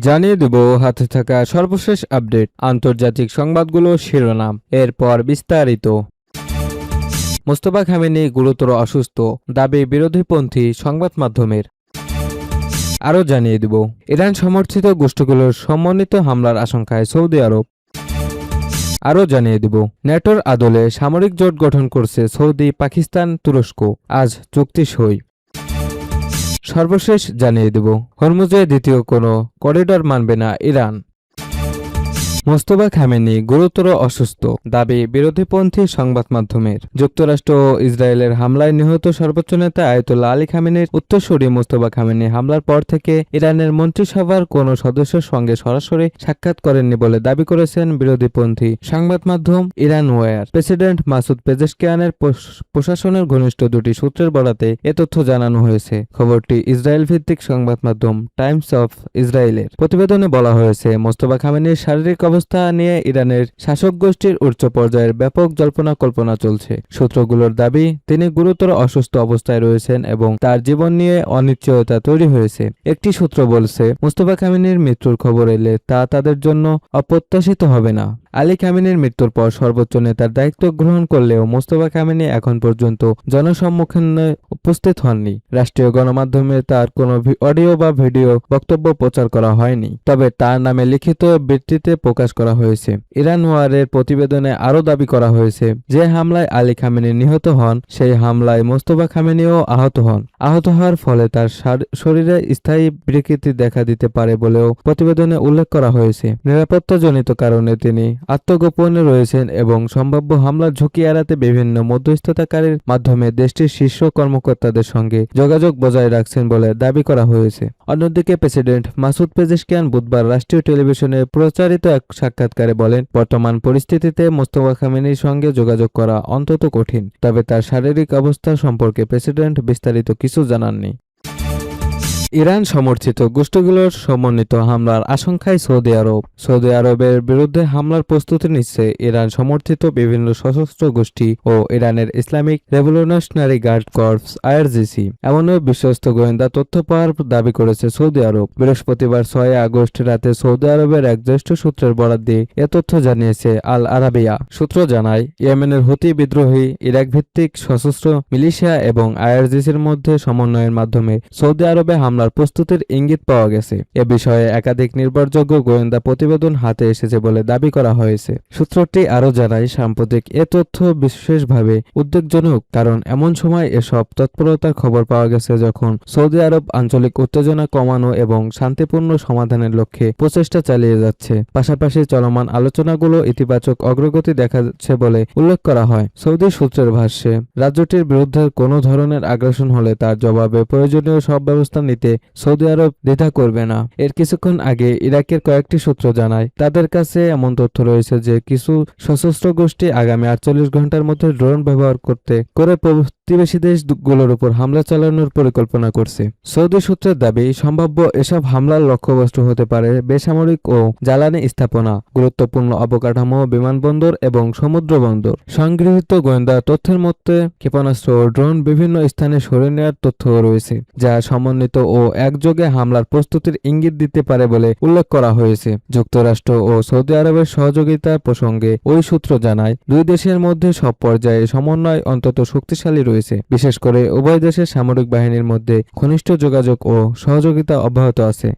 জানিয়ে দেব হাতে থাকা সর্বশেষ আপডেট, আন্তর্জাতিক সংবাদগুলো শিরোনাম, এরপর বিস্তারিত। মোস্তফা খামেনি গুরুতর অসুস্থ, দাবি বিরোধীপন্থী সংবাদ মাধ্যমের। আরও জানিয়ে দেব ইরান সমর্থিত গোষ্ঠীগুলোর সমন্বিত হামলার আশঙ্কায় সৌদি আরব। আরও জানিয়ে দেব ন্যাটোর আদলে সামরিক জোট গঠন করছে সৌদি, পাকিস্তান, তুরস্ক, আজ চুক্তি সই। সর্বশেষ জানিয়ে দেব হরমুজে দ্বিতীয় কোনো করিডর মানবে না ইরান। মোস্তফা খামেনি গুরুতর অসুস্থ, দাবি বিরোধীপন্থী সংবাদ মাধ্যমের। যুক্তরাষ্ট্র ও ইসরায়েলের হামলায় নিহত সর্বোচ্চ নেতা আয়াতুল্লাহ আলী খামেনির উত্তরসূরি মোস্তফা খামেনি হামলার পর থেকে ইরানের মন্ত্রিসভার কোনো সদস্যের সঙ্গে সরাসরি সাক্ষাৎ করেননি বলে দাবি করেছেন বিরোধীপন্থী সংবাদ মাধ্যম ইরান ওয়ার। প্রেসিডেন্ট মাসুদ পেজেশকিয়ানের প্রশাসনের ঘনিষ্ঠ দুটি সূত্রের বরাতে এ তথ্য জানানো হয়েছে। খবরটি ইসরায়েল ভিত্তিক সংবাদ মাধ্যম টাইমস অফ ইসরায়েলের প্রতিবেদনে বলা হয়েছে, মোস্তফা খামেনির শারীরিক অবস্থা নিয়ে ইরানের শাসক গোষ্ঠীর উচ্চ পর্যায়ের ব্যাপক জল্পনা কল্পনা চলছে। সূত্রগুলোর দাবি, তিনি গুরুতর অসুস্থ অবস্থায় রয়েছেন এবং তার জীবন নিয়ে অনিশ্চয়তা তৈরি হয়েছে। একটি সূত্র বলছে, মোস্তফা খামেনির মৃত্যুর খবর এলে তা তাদের জন্য অপ্রত্যাশিত হবে না। আলী খামেনির মৃত্যুর পর সর্বোচ্চ নেতার দায়িত্ব গ্রহণ করলেও মোস্তফা খামেনি এখন পর্যন্ত জনসম্মুখে উপস্থিত হননি। রাষ্ট্রীয় গণমাধ্যমে তার কোনো অডিও বা ভিডিও বক্তব্য প্রচার করা হয়নি, তবে তার নামে লিখিত বিবৃতিতে প্রকাশ করা হয়েছে। ইরান ওয়ারের প্রতিবেদনে আরও দাবি করা হয়েছে, যে হামলায় আলী খামেনি নিহত হন সেই হামলায় মোস্তফা খামেনিও আহত হন। আহত হওয়ার ফলে তার শরীরে স্থায়ী বিকৃতি দেখা দিতে পারে বলেও প্রতিবেদনে উল্লেখ করা হয়েছে। নিরাপত্তাজনিত কারণে তিনি আত্মগোপনে রয়েছেন এবং সম্ভাব্য হামলার ঝুঁকি এড়াতে বিভিন্ন মধ্যস্থতাকারীর মাধ্যমে দেশটির শীর্ষ কর্মকর্তাদের সঙ্গে যোগাযোগ বজায় রাখছেন বলে দাবি করা হয়েছে। অন্যদিকে প্রেসিডেন্ট মাসুদ পেজেশকিয়ান বুধবার রাষ্ট্রীয় টেলিভিশনে প্রচারিত এক সাক্ষাৎকারে বলেন, বর্তমান পরিস্থিতিতে মোস্তফা খামেনির সঙ্গে যোগাযোগ করা অন্তত কঠিন, তবে তার শারীরিক অবস্থা সম্পর্কে প্রেসিডেন্ট বিস্তারিত কিছু জানাননি। ইরান সমর্থিত গোষ্ঠীগুলোর সমন্বিত হামলার আশঙ্কায় সৌদি আরব। সৌদি আরবের বিরুদ্ধে হামলার প্রস্তুতি নিচ্ছে ইরান সমর্থিত বিভিন্ন সশস্ত্র গোষ্ঠী ও ইরানের Islamic revolutionary guard corps IRGC. এমনও বিশ্বস্ত গোয়েন্দা তথ্য পাওয়ার দাবি করেছে সৌদি আরব। বৃহস্পতিবার 6 আগস্ট রাতে সৌদি আরবের এক জ্যেষ্ঠ সূত্রের বরাত দিয়ে এ তথ্য জানিয়েছে আল আরাবিয়া। সূত্র জানায়, ইয়েমেনের হুতি বিদ্রোহী, ইরাক ভিত্তিক সশস্ত্র মিলিশিয়া এবং আইআরজিসির মধ্যে সমন্বয়ের মাধ্যমে সৌদি আরবে হামলা প্রস্তুতির ইঙ্গিত পাওয়া গেছে। এ বিষয়ে একাধিক নির্ভরযোগ্য গোয়েন্দা প্রতিবেদন হাতে এসেছে বলে দাবি করা হয়েছে। সূত্রটি আরও জানায়, সাম্প্রতিক এ তথ্য বিশেষভাবে উদ্বেগজনক, কারণ এমন সময় এসব তৎপরতার খবর পাওয়া গেছে যখন সৌদি আরব আঞ্চলিক উত্তেজনা কমানো এবং শান্তিপূর্ণ সমাধানের লক্ষ্যে প্রচেষ্টা চালিয়ে যাচ্ছে। পাশাপাশি চলমান আলোচনাগুলো ইতিবাচক অগ্রগতি দেখাচ্ছে বলে উল্লেখ করা হয়। সৌদি সূত্রের ভাষ্যে, রাজ্যটির বিরুদ্ধে কোনো ধরনের আগ্রাসন হলে তার জবাবে প্রয়োজনীয় সব ব্যবস্থা নিতে সৌদি আরব দ্বিধা করবে না। এর কিছুক্ষণ আগে ইরাকের কয়েকটি সূত্র জানায়, তাদের কাছে এমন তথ্য রয়েছে যে কিছু সশস্ত্র গোষ্ঠী আগামী 48 ঘন্টার মধ্যে ড্রোন ব্যবহার করে প্রতিবেশী দেশগুলোর উপর হামলা চালানোর পরিকল্পনা করছে। সৌদি সূত্রের দাবি, সম্ভাব্য এসব হামলার লক্ষ্যবস্তু হতে পারে বেসামরিক ও জ্বালানি স্থাপনা, গুরুত্বপূর্ণ অবকাঠামো, বিমানবন্দর এবং সমুদ্র বন্দর। সংগৃহীত গোয়েন্দা তথ্যের মধ্যে ক্ষেপণাস্ত্র ও ড্রোন বিভিন্ন স্থানে সরিয়ে নেওয়ার তথ্যও রয়েছে, যা সমন্বিত ও একযোগে হামলার প্রস্তুতির ইঙ্গিত দিতে পারে বলে উল্লেখ করা হয়েছে। যুক্তরাষ্ট্র ও সৌদি আরবের সহযোগিতার প্রসঙ্গে ওই সূত্র জানায়, দুই দেশের মধ্যে সব পর্যায়ে সমন্বয় অন্তত শক্তিশালী রয়েছে। বিশেষ করে উভয় দেশের সামরিক বাহিনীর মধ্যে ঘনিষ্ঠ যোগাযোগ ও সহযোগিতা অব্যাহত আছে।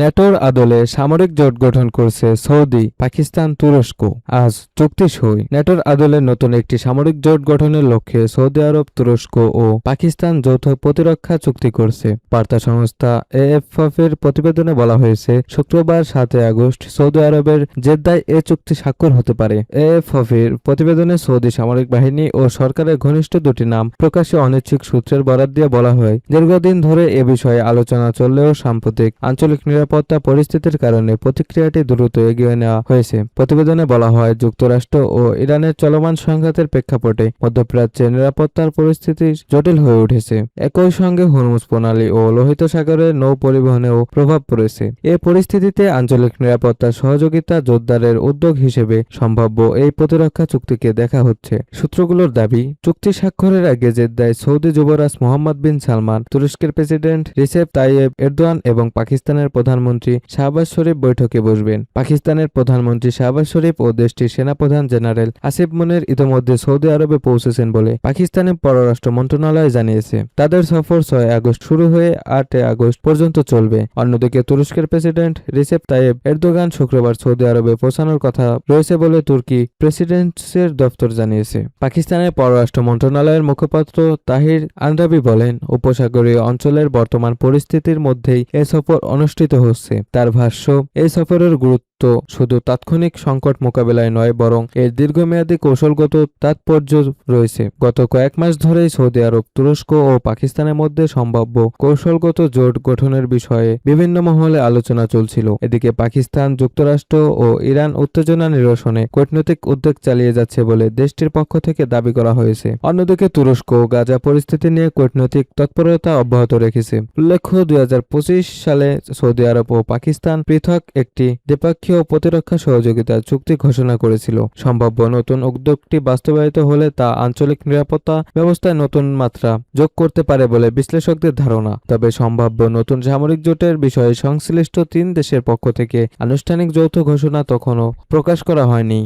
ন্যাটোর আদলে সামরিক জোট গঠন করছে সৌদি, পাকিস্তান, তুরস্ক, আজ চুক্তি সই। ন্যাটোর আদলে নতুন একটি সামরিক জোট গঠনের লক্ষ্যে সৌদি আরব, তুরস্ক ও পাকিস্তান যৌথ প্রতিরক্ষা চুক্তি করছে। বার্তা সংস্থা এএফপির প্রতিবেদনে বলা হয়েছে, শুক্রবার 7 আগস্ট সৌদি আরবের জেদ্দায় এ চুক্তি স্বাক্ষর হতে পারে। এএফপির প্রতিবেদনে সৌদি সামরিক বাহিনী ও সরকারের ঘনিষ্ঠ দুটি নাম প্রকাশে অনিচ্ছুক সূত্রের বরাত দিয়ে বলা হয়, দীর্ঘদিন ধরে এ বিষয়ে আলোচনা চললেও সাম্প্রতিক আঞ্চলিক নিরাপত্তা পরিস্থিতির কারণে প্রতিক্রিয়াটি দ্রুত এগিয়ে নেওয়া হয়েছে। প্রতিবেদনে বলা হয়, যুক্তরাষ্ট্র ও ইরানের চলমান সংঘাতের প্রেক্ষাপটে মধ্যপ্রাচ্যে নিরাপত্তার পরিস্থিতি জটিল হয়ে উঠেছে। একই সঙ্গে হরমুজ প্রণালী ও লোহিত সাগরের নৌ পরিবহনেও প্রভাব পড়েছে। এ পরিস্থিতিতে আঞ্চলিক নিরাপত্তার সহযোগিতা জোরদারের উদ্যোগ হিসেবে সম্ভাব্য এই প্রতিরক্ষা চুক্তিকে দেখা হচ্ছে। সূত্রগুলোর দাবি, চুক্তি স্বাক্ষরের আগে জেদ্দায় সৌদি যুবরাজ মোহাম্মদ বিন সালমান, তুরস্কের প্রেসিডেন্ট রিসেপ তাইয়েব এরদোয়ান এবং পাকিস্তানের প্রধান প্রধানমন্ত্রী শাহবাজ শরীফ বৈঠকে বসবেন। পাকিস্তানের প্রধানমন্ত্রী শাহবাজ শরীফ ও দেশটির সেনাপ্রধান জেনারেল আসিফ মুনির ইতোমধ্যে সৌদি আরবে পৌঁছেছেন বলে পাকিস্তানের পররাষ্ট্র মন্ত্রণালয় জানিয়েছে। তাদের সফর 6 আগস্ট শুরু হয়ে 8 আগস্ট পর্যন্ত চলবে। অন্যদিকে তুরস্কের প্রেসিডেন্ট রিসেপ তাইয়েব এরদোগান শুক্রবার সৌদি আরবে পৌঁছানোর কথা রয়েছে বলে তুর্কি প্রেসিডেন্সির দফতর জানিয়েছে। পাকিস্তানের পররাষ্ট্র মন্ত্রণালয়ের মুখপাত্র তাহির আনরাবি বলেন, উপসাগরীয় অঞ্চলের বর্তমান পরিস্থিতির মধ্যেই এ সফর অনুষ্ঠিত হচ্ছে। তার ভাষ্য, এই সফরের গুরুত্ব শুধু তাৎক্ষণিক সংকট মোকাবেলায় নয়, বরং এর দীর্ঘমেয়াদী কৌশলগত তাৎপর্য রয়েছে। গত কয়েক মাস ধরেই সৌদি আরব, তুরস্ক ও পাকিস্তানের মধ্যে সম্ভাব্য কৌশলগত জোট গঠনের বিষয়ে বিভিন্ন মহলে আলোচনা চলছিল। এদিকে পাকিস্তান, যুক্তরাষ্ট্র ও ইরান উত্তেজনা নিরসনে কূটনৈতিক উদ্যোগ চালিয়ে যাচ্ছে বলে দেশটির পক্ষ থেকে দাবি করা হয়েছে। অন্যদিকে তুরস্ক গাজা পরিস্থিতি নিয়ে কূটনৈতিক তৎপরতা অব্যাহত রেখেছে। উল্লেখ্য, 2025 সালে সৌদি আরব ও পাকিস্তান পৃথক একটি দ্বিপক্ষীয় প্রতিরক্ষা সহযোগিতা চুক্তি ঘোষণা করেছিল। সম্ভাব্য নতুন উদ্যোগটি বাস্তবায়িত হলে তা আঞ্চলিক নিরাপত্তা ব্যবস্থায় নতুন মাত্রা যোগ করতে পারে বলে বিশ্লেষকদের ধারণা। তবে সম্ভাব্য নতুন সামরিক জোটের বিষয়ে সংশ্লিষ্ট 3 দেশের পক্ষ থেকে আনুষ্ঠানিক যৌথ ঘোষণা তখনও প্রকাশ করা হয়নি।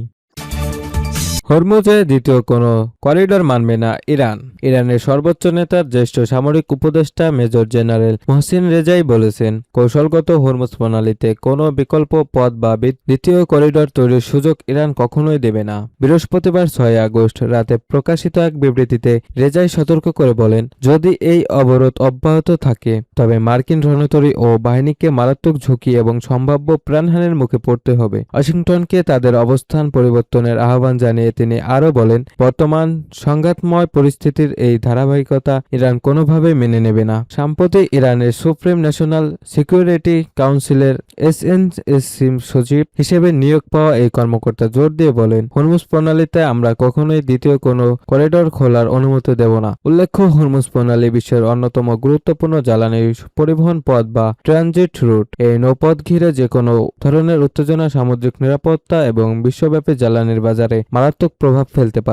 হরমুজে দ্বিতীয় কোনো করিডর মানবে না ইরান। ইরানের সর্বোচ্চ নেতার জ্যেষ্ঠ সামরিক উপদেষ্টা মেজর জেনারেল মোহসিন রেজাই বলেছেন, কৌশলগত হরমুজ প্রণালীতে কোনো বিকল্প পথ বা দ্বিতীয় করিডর তৈরির সুযোগ ইরান কখনোই দেবে না। বৃহস্পতিবার 6 আগস্ট রাতে প্রকাশিত এক বিবৃতিতে রেজাই সতর্ক করে বলেন, যদি এই অবরোধ অব্যাহত থাকে তবে মার্কিন রণতরী ও বাহিনীকে মারাত্মক ঝুঁকি এবং সম্ভাব্য প্রাণহানির মুখে পড়তে হবে। ওয়াশিংটনকে তাদের অবস্থান পরিবর্তনের আহ্বান জানিয়ে তিনি আরও বলেন, বর্তমান সংঘাতময় পরিস্থিতির এই ধারাবাহিকতা ইরান কোনোভাবেই মেনে নেবে না। সম্প্রতি ইরানের সুপ্রিম ন্যাশনাল সিকিউরিটি কাউন্সিলের এসএনএসসি সচিব হিসেবে নিয়োগ পাওয়া এই কর্মকর্তা জোর দিয়ে বলেন, হরমুজ প্রণালীতে আমরা কখনোই দ্বিতীয় কোনো করিডর খোলার অনুমতি দেব না। উল্লেখ্য, হরমুজ প্রণালী বিশ্বের অন্যতম গুরুত্বপূর্ণ জ্বালানি পরিবহন পথ বা ট্রানজিট রুট। এই নৌপথ ঘিরে যে কোনো ধরনের উত্তেজনা সামুদ্রিক নিরাপত্তা এবং বিশ্বব্যাপী জ্বালানির বাজারে মারাত্মক প্রভাব ফেলতে পারে।